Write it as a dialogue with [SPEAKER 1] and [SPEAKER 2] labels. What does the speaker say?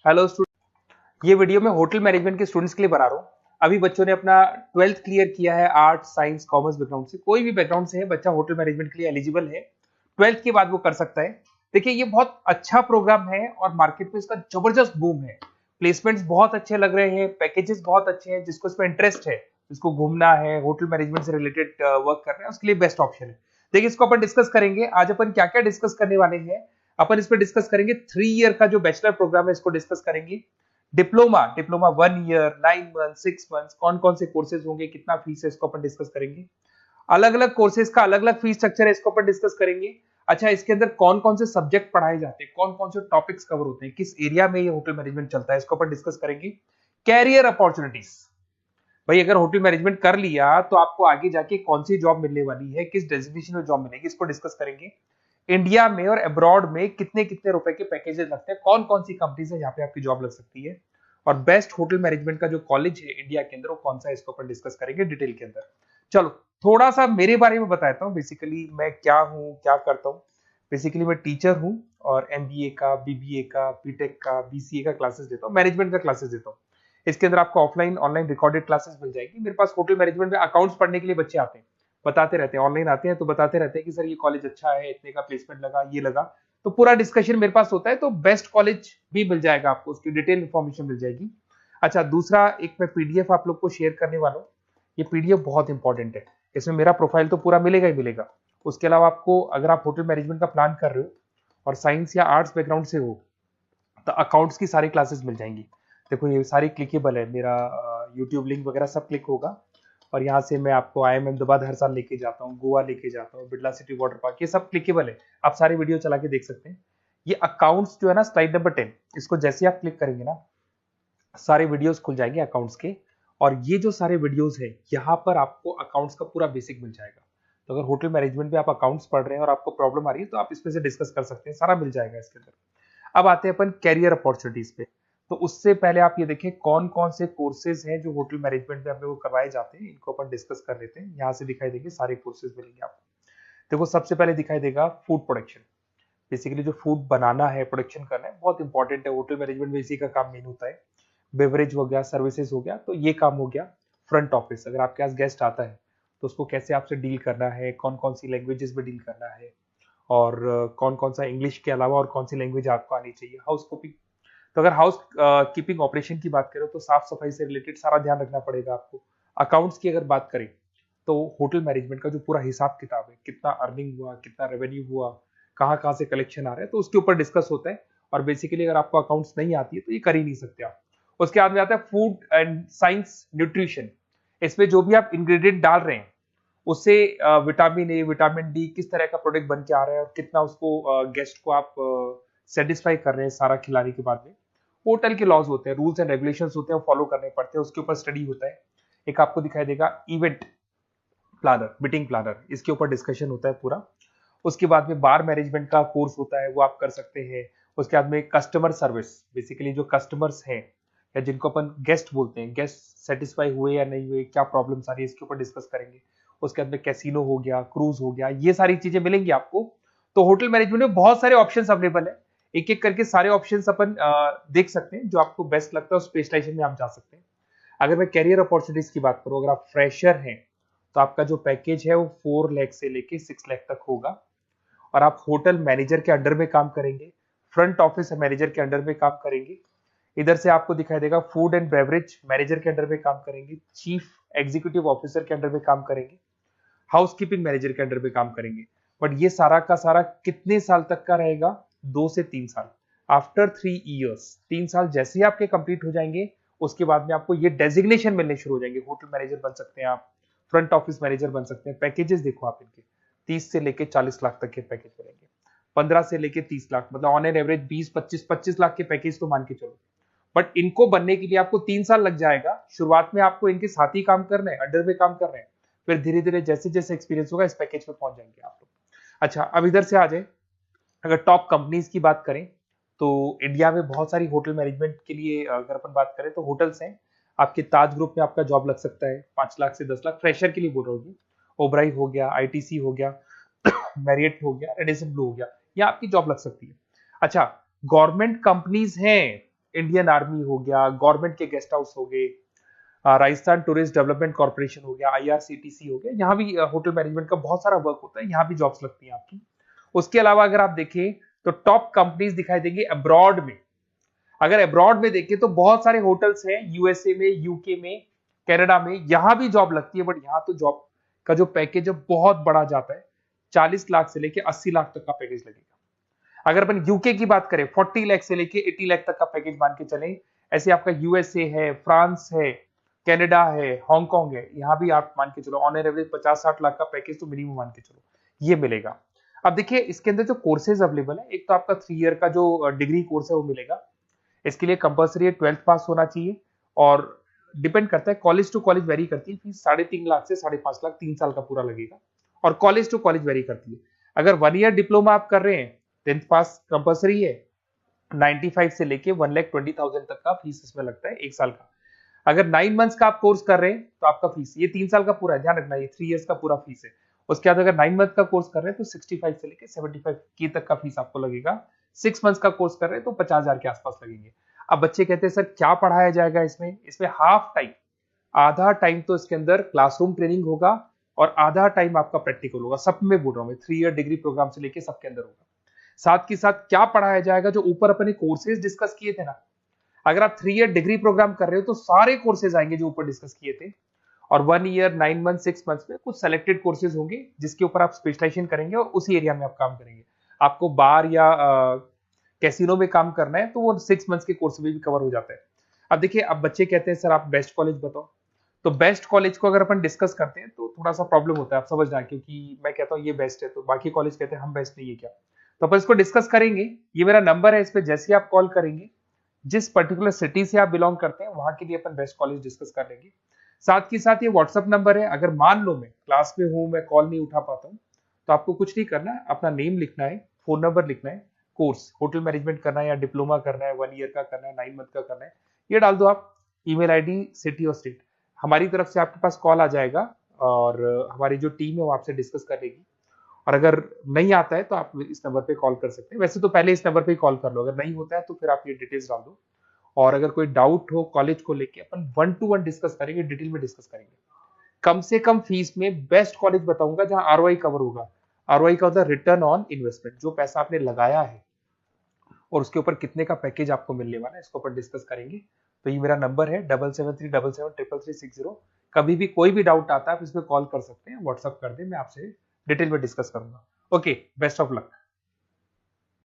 [SPEAKER 1] Hello student, ये video मैं hotel management के स्टूडेंट्स के लिए बना रहा हूँ। अभी बच्चों ने अपना 12th क्लियर किया है, आर्ट साइंस कॉमर्स बैकग्राउंड से, कोई भी बैकग्राउंड से है बच्चा होटल मैनेजमेंट के लिए एलिजिबल है। 12th के बाद वो कर सकता है। देखिए, ये बहुत अच्छा प्रोग्राम है और मार्केट में इसका जबरदस्त बूम है। प्लेसमेंट्स बहुत अच्छे लग रहे हैं, पैकेजेस बहुत अच्छे हैं। जिसको इसमें इंटरेस्ट है, जिसको घूमना है, होटल मैनेजमेंट से रिलेटेड वर्क करना है, उसके लिए बेस्ट ऑप्शन है। देखिए, इसको अपन डिस्कस करेंगे आज। अपन क्या क्या डिस्कस करने वाले हैं, अपन इस पर डिस्कस करेंगे। 3 ईयर का जो बैचलर प्रोग्राम है इसको डिस्कस करेंगे। Diploma diploma 1 year, 9 month, 6 month, कौन कौन से कोर्सेज होंगे, कितना फीस है, इसको अपन डिस्कस करेंगे। अलग अलग कोर्सेज का अलग अलग फीस स्ट्रक्चर है, इसको अपन डिस्कस करेंगे। अच्छा, इसके अंदर कौन कौन से सब्जेक्ट पढ़ाए जाते हैं, कौन कौन से टॉपिक्स कवर होते हैं, किस एरिया में ये होटल मैनेजमेंट चलता है, इसको अपन डिस्कस करेंगे। कैरियर अपॉर्चुनिटीज, भाई अगर होटल मैनेजमेंट कर लिया तो आपको आगे जाके कौन सी जॉब मिलने वाली है, किस डेजिग्नेशन में जॉब मिलेगी, इसको डिस्कस करेंगे। इंडिया में और अब्रॉड में कितने कितने रुपए के पैकेजेस लगते हैं, कौन कौन सी कंपनीज है जहां पे आपकी जॉब लग सकती है, और बेस्ट होटल मैनेजमेंट का जो कॉलेज है इंडिया के अंदर वो कौन सा है, इसको अपन डिस्कस करेंगे डिटेल के अंदर। चलो, थोड़ा सा मेरे बारे में बताता हूँ। बेसिकली मैं क्या हूँ, क्या करता हूँ। बेसिकली मैं टीचर हूँ और एमबीए का, बीबीए का, बीटेक का, बीसीए का क्लासेस देता हूँ, मैनेजमेंट का क्लासेस देता हूँ। इसके अंदर आपको ऑफलाइन ऑनलाइन रिकॉर्डेड क्लासेस मिल जाएगी। मेरे पास होटल मैनेजमेंट में अकाउंट्स पढ़ने के लिए बच्चे आते हैं, बताते रहते हैं, ऑनलाइन आते हैं तो बताते रहते हैं कि सर ये कॉलेज अच्छा है, इतने का प्लेसमेंट लगा, ये लगा। तो पूरा डिस्कशन मेरे पास होता है, तो बेस्ट कॉलेज भी मिल जाएगा आपको, उसकी डिटेल इंफॉर्मेशन मिल जाएगी। अच्छा, दूसरा एक मैं पीडीएफ आप लोग को शेयर करने वाला हूँ। ये पीडीएफ बहुत इंपॉर्टेंट है, इसमें मेरा प्रोफाइल तो पूरा मिलेगा ही मिलेगा। उसके अलावा आपको, अगर आप होटल मैनेजमेंट का प्लान कर रहे हो और साइंस या आर्ट्स बैकग्राउंड से हो, तो अकाउंट्स की सारी क्लासेस मिल जाएंगी। देखो, ये सारी क्लिकेबल है, मेरा यूट्यूब लिंक वगैरह सब क्लिक होगा। और यहाँ से मैं आपको IIM अहमदाबाद हर साल लेके जाता हूँ, गोवा लेके जाता हूँ, बिरला सिटी वाटर पार्क, ये सब क्लिकेबल है। आप सारी वीडियो चला के देख सकते हैं। ये अकाउंट्स जो है ना, स्लाइड नंबर 10, इसको जैसे आप क्लिक करेंगे ना, सारे वीडियोस खुल जाएंगे अकाउंट्स के। और ये जो सारे वीडियोस है, यहाँ पर आपको अकाउंट्स का पूरा बेसिक मिल जाएगा। तो अगर होटल मैनेजमेंट में आप अकाउंट्स पढ़ रहे हैं और आपको प्रॉब्लम आ रही है, तो आप इसमें से डिस्कस कर सकते हैं, सारा मिल जाएगा इसके अंदर। अब आते हैं अपन कैरियर अपॉर्चुनिटीज पे। तो उससे पहले आप ये देखें कौन कौन से कोर्सेज हैं जो होटल मैनेजमेंट में अपने को करवाए जाते हैं, इनको अपन डिस्कस कर लेते हैं। यहाँ से दिखाई देंगे सारे कोर्सेज मिलेंगे आपको। देखो, सबसे पहले दिखाई देगा फूड प्रोडक्शन। बेसिकली जो फूड बनाना है, प्रोडक्शन करना है, बहुत इंपॉर्टेंट है। होटल मैनेजमेंट में इसी का काम मेन होता है। बेवरेज हो गया, सर्विसेज हो गया, तो ये काम हो गया। फ्रंट ऑफिस, अगर आपके पास गेस्ट आता है तो उसको कैसे आपसे डील करना है, कौन कौन सी लैंग्वेजेस में डील करना है, और कौन कौन सा इंग्लिश के अलावा और कौन सी लैंग्वेज आपको आनी चाहिए। हाउस कीपिंग, तो अगर हाउस कीपिंग ऑपरेशन की बात करें तो साफ सफाई से रिलेटेड सारा ध्यान रखना पड़ेगा आपको। अकाउंट्स की अगर बात करें तो होटल मैनेजमेंट का जो पूरा हिसाब किताब है, कितना अर्निंग हुआ, कितना रेवेन्यू हुआ, कहाँ कहाँ से कलेक्शन आ रहा है, तो उसके ऊपर डिस्कस होता है। और बेसिकली अगर आपको अकाउंट्स नहीं आती है तो ये कर ही नहीं सकते आप। उसके बाद में आता है फूड एंड साइंस न्यूट्रिशन। इसमें जो भी आप इंग्रेडिएंट डाल रहे हैं, उससे विटामिन ए, विटामिन डी, किस तरह का प्रोडक्ट बन के आ रहा है और कितना उसको गेस्ट को आप सेटिस्फाई कर रहे हैं सारा खिलाने के बाद में। होटल के लॉज होते हैं, रूल्स एंड रेगुलेशंस होते हैं, वो फॉलो करने पड़ते हैं, उसके ऊपर स्टडी होता है। एक आपको दिखाई देगा इवेंट प्लानर, मीटिंग प्लानर, इसके ऊपर डिस्कशन होता है पूरा। उसके बाद में बार मैनेजमेंट का कोर्स होता है, वो आप कर सकते हैं। उसके बाद में कस्टमर सर्विस, बेसिकली जो कस्टमर्स हैं या जिनको अपन गेस्ट बोलते हैं, गेस्ट सेटिस्फाई हुए या नहीं हुए, क्या प्रॉब्लम्स आ रही है, इसके ऊपर डिस्कस करेंगे। उसके बाद में कैसीनो हो गया, क्रूज हो गया, ये सारी चीजें मिलेंगी आपको। तो होटल मैनेजमेंट में बहुत सारे ऑप्शंस अवेलेबल है। एक एक करके सारे ऑप्शंस अपन देख सकते हैं, जो आपको बेस्ट लगता है उस स्पेशलाइजेशन में आप जा सकते हैं। अगर मैं कैरियर अपॉर्चुनिटीज की बात करूं, अगर आप फ्रेशर हैं तो आपका जो पैकेज है वो 4 लाख से लेके 6 लाख तक होगा। और आप होटल मैनेजर के अंडर में काम करेंगे, फ्रंट ऑफिस मैनेजर के अंडर में काम करेंगे। इधर से आपको दिखाई देगा फूड एंड बेवरेज मैनेजर के अंडर में काम करेंगे, चीफ एग्जीक्यूटिव ऑफिसर के अंडर में काम करेंगे, हाउसकीपिंग मैनेजर के अंडर में काम करेंगे। बट ये सारा का सारा कितने साल तक का रहेगा? 2 से 3 साल। आफ्टर 3 इयर्स, 3 साल जैसे ही आपके कंप्लीट हो जाएंगे, उसके बाद में आपको ये डेजिग्नेशन मिलने शुरू हो जाएंगे। होटल मैनेजर बन सकते हैं आप, फ्रंट ऑफिस मैनेजर बन सकते हैं। पैकेजेस देखो आप इनके, 30 से लेके 40 लाख तक के पैकेज मिलेंगे, 15 से लेके 30 लाख, मतलब ऑन एन एवरेज 20, 25, 25 लाख के पैकेज तो मान के चलो। बट इनको बनने के लिए आपको 3 साल लग जाएगा। शुरुआत में आपको इनके साथ ही काम करना है, अंडर में काम कर रहे हैं, फिर धीरे धीरे जैसे जैसे एक्सपीरियंस होगा इस पैकेज पे पहुंच जाएंगे आप लोग। अच्छा, अब इधर से आ जाए, अगर टॉप कंपनीज की बात करें तो इंडिया में बहुत सारी होटल मैनेजमेंट के लिए अगर अपन बात करें तो होटल्स हैं। आपके ताज ग्रुप में आपका जॉब लग सकता है 5 लाख से 10 लाख, फ्रेशर के लिए बोल रहा हूँ। ओबराई हो गया, आईटीसी हो गया, मैरियट हो गया, रेडिसन ब्लू हो गया, यहाँ आपकी जॉब लग सकती है। अच्छा, गवर्नमेंट कंपनीज हैं इंडियन आर्मी हो गया, गवर्नमेंट के गेस्ट हाउस हो गए, राजस्थान टूरिस्ट डेवलपमेंट कॉर्पोरेशन हो गया, आईआरसीटीसी हो गया, यहाँ भी होटल मैनेजमेंट का बहुत सारा वर्क होता है, यहाँ भी जॉब्स लगती हैं आपकी। उसके अलावा अगर आप देखें तो टॉप कंपनीज दिखाई देंगी अब्रॉड में। अगर अब्रॉड में देखें तो बहुत सारे होटल्स हैं यूएसए में, यूके में, कनाडा में, यहां भी जॉब लगती है, बट यहां तो जॉब का जो पैकेज है बहुत बड़ा जाता है, 40 लाख से लेके 80 लाख तक का पैकेज लगेगा। अगर अपन यूके की बात करें 40 लाख से लेके 80 लाख तक का पैकेज मान के चलें। ऐसे आपका यूएसए है, फ्रांस है, कनाडा है, हांगकांग है, यहाँ भी आप मान के चलो ऑन एन एवरेज 50-60 लाख का पैकेज तो मिनिमम मान के चलो ये मिलेगा। अब देखिए इसके अंदर जो कोर्सेज अवेलेबल है, एक तो आपका 3 ईयर का जो डिग्री कोर्स है वो मिलेगा। इसके लिए कंपलसरी 12th पास होना चाहिए, और डिपेंड करता है कॉलेज टू कॉलेज वेरी करती है फीस, 3.5 लाख से 5.5 लाख 3 साल का पूरा लगेगा, और कॉलेज टू कॉलेज वेरी करती है। अगर 1 ईयर डिप्लोमा आप कर रहे हैं, 10th पास कंपलसरी है, 95 से लेके 1,20,000 तक का फीस इसमें लगता है एक साल का। अगर 9 मंथ्स का आप कोर्स कर रहे हैं तो आपका फीस, ये 3 साल का पूरा है, ध्यान रखना ये 3 इयर्स का पूरा फीस है। उसके बाद अगर 9 मंथ का कोर्स कर रहे हैं तो 65 से लेके 75 की तक का फीस आपको लगेगा। 6 मंथ्स का कोर्स कर रहे हैं तो 50,000 के आसपास लगेंगे। अब बच्चे कहते हैं सर क्या पढ़ाया जाएगा इसमें? इसमें हाफ टाइम, आधा टाइम तो इसके अंदर क्लासरूम ट्रेनिंग होगा और आधा टाइम आपका प्रैक्टिकल होगा। सब में बोल रहा हूं मैं, 3 ईयर डिग्री प्रोग्राम से लेके सबके अंदर होगा। साथ के साथ क्या पढ़ाया जाएगा, जो ऊपर अपने कोर्सेज डिस्कस किए थे ना, अगर आप 3 ईयर डिग्री प्रोग्राम कर रहे हो तो सारे कोर्सेज आएंगे जो ऊपर डिस्कस किए थे, और 1 ईयर 9 मंथ 6 मंथ्स में कुछ सेलेक्टेड कोर्सेज होंगे जिसके ऊपर आप स्पेशलाइजेशन करेंगे और उसी एरिया में आप काम करेंगे। आपको बार या कैसीनो में काम करना है तो वो 6 मंथ्स के कोर्स में भी कवर हो जाता है। अब देखिए, अब बच्चे कहते हैं सर आप बेस्ट कॉलेज बताओ, तो बेस्ट कॉलेज को अगर अपन डिस्कस करते हैं तो थोड़ा सा प्रॉब्लम होता है, आप समझना, क्योंकि मैं कहता हूँ ये बेस्ट है तो बाकी कॉलेज कहते हैं हम बेस्ट नहीं है क्या। तो अपन इसको डिस्कस करेंगे। ये मेरा नंबर है, इस पे जैसे आप कॉल करेंगे, जिस पर्टिकुलर सिटी से आप बिलोंग करते हैं वहां के लिए अपन बेस्ट कॉलेज डिस्कस कर लेंगे। साथ ही साथ ये व्हाट्सअप नंबर है, अगर मान लो मैं क्लास में हूं, मैं कॉल नहीं उठा पाता हूँ, तो आपको कुछ नहीं करना है, अपना नेम लिखना है, फोन नंबर लिखना है, कोर्स होटल मैनेजमेंट करना है या डिप्लोमा करना है, 1 ईयर का करना है, 9 मंथ का करना है, ये डाल दो आप, ईमेल आईडी, सिटी और स्टेट। हमारी तरफ से आपके पास कॉल आ जाएगा और हमारी जो टीम है वो आपसे डिस्कस कर लेगी। और अगर नहीं आता है तो आप इस नंबर पे कॉल कर सकते हैं, वैसे तो पहले इस नंबर पे कॉल कर लो, अगर नहीं होता है तो फिर आप ये डिटेल्स डाल दो। और अगर कोई डाउट हो कॉलेज को लेके, अपन 1 to 1 डिस्कस करेंगे, डिटेल में डिस्कस करेंगे। कम से कम फीस में बेस्ट कॉलेज बताऊंगा जहां आरओआई कवर होगा। आरओआई का होता है रिटर्न ऑन इन्वेस्टमेंट, जो पैसा आपने लगाया है और उसके ऊपर कितने का पैकेज आपको मिलने वाला है, इसको अपन डिस्कस करेंगे। तो ये मेरा नंबर है 7737733360। कभी भी कोई भी डाउट आता है आप इस पर कॉल कर सकते हैं, व्हाट्सअप कर दे, मैं आपसे डिटेल में डिस्कस करूंगा। Okay, best of luck.